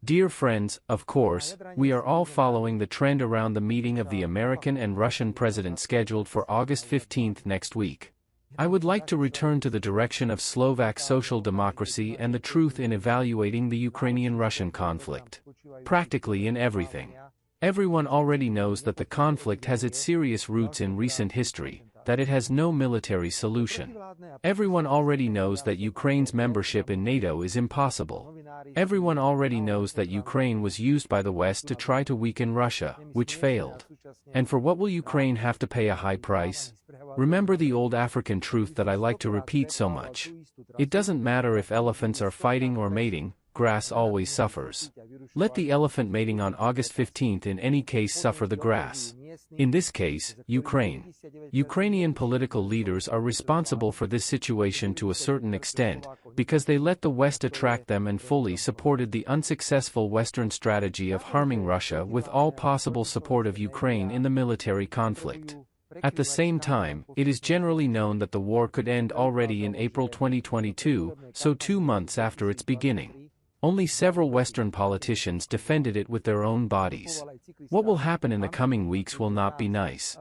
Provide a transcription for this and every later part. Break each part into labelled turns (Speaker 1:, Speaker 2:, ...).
Speaker 1: Dear friends, of course, we are all following the trend around the meeting of the American and Russian presidents scheduled for August 15th next week. I would like to return to the direction of Slovak social democracy and the truth in evaluating the Ukrainian-Russian conflict. Practically in everything. Everyone already knows that the conflict has its serious roots in recent history, that it has no military solution. Everyone already knows that Ukraine's membership in NATO is impossible. Everyone already knows that Ukraine was used by the West to try to weaken Russia, which failed. And for what will Ukraine have to pay a high price? Remember the old African truth that I like to repeat so much. It doesn't matter if elephants are fighting or mating, grass always suffers. Let the elephant mating on August 15th in any case suffer the grass. In this case, Ukraine. Ukrainian political leaders are responsible for this situation to a certain extent, because they let the West attract them and fully supported the unsuccessful Western strategy of harming Russia with all possible support of Ukraine in the military conflict. At the same time, it is generally known that the war could end already in April 2022, so 2 months after its beginning. Only several Western politicians defended it with their own bodies. What will happen in the coming weeks will not be nice.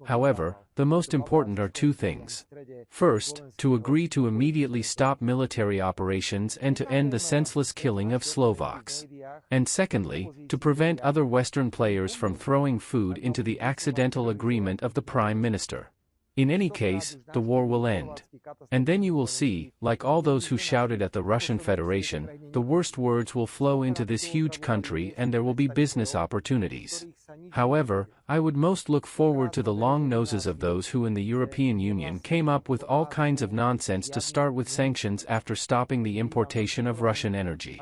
Speaker 1: However, the most important are 2 things. First, to agree to immediately stop military operations and to end the senseless killing of Slovaks. And secondly, to prevent other Western players from throwing food into the accidental agreement of the Prime Minister. In any case, the war will end. And then you will see, like all those who shouted at the Russian Federation, the worst words will flow into this huge country and there will be business opportunities. However, I would most look forward to the long noses of those who in the European Union came up with all kinds of nonsense to start with sanctions after stopping the importation of Russian energy.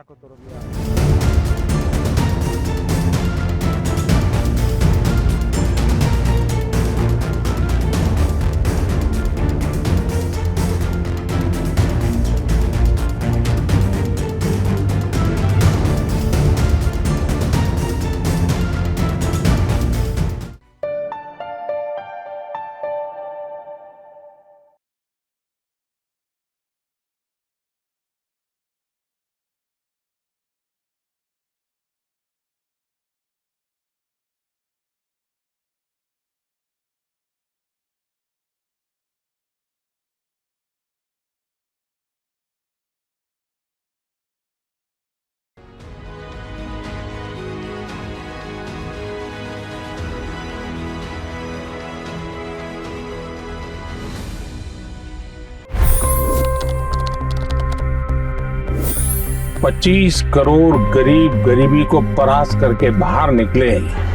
Speaker 2: $25 crore गरीब गरीबी को परास्त करके बाहर निकले।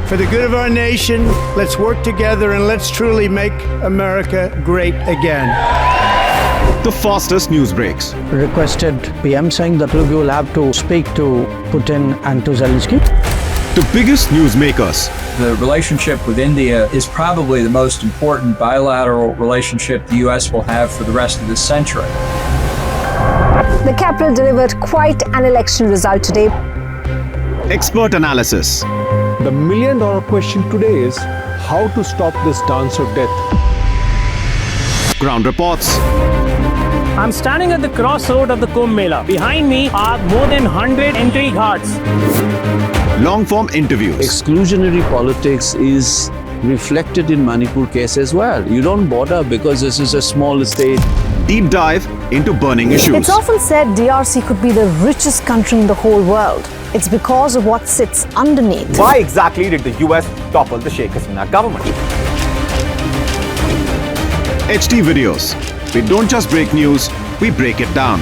Speaker 3: For the good of our nation, let's work together and let's truly make America great again.
Speaker 4: The fastest news breaks.
Speaker 5: Requested PM saying that we will have to speak to Putin and to Zelensky.
Speaker 4: The biggest news makers.
Speaker 6: The relationship with India is probably the most important bilateral relationship the US will have for the rest of this century.
Speaker 7: The capital delivered quite an election result today.
Speaker 4: Expert analysis.
Speaker 8: The million-dollar question today is how to stop this dance of death.
Speaker 4: Ground reports.
Speaker 9: I'm standing at the crossroad of the Kumbh Mela. Behind me are more than 100 entry ghats.
Speaker 4: Long-form interviews.
Speaker 10: Exclusionary politics is reflected in Manipur case as well. You don't bother because this is a small state.
Speaker 4: Deep dive into burning issues.
Speaker 7: It's often said DRC could be the richest country in the whole world. It's because of what sits underneath.
Speaker 11: Why exactly did the US topple the Sheikh Hasina government?
Speaker 4: HT videos. We don't just break news, we break it down.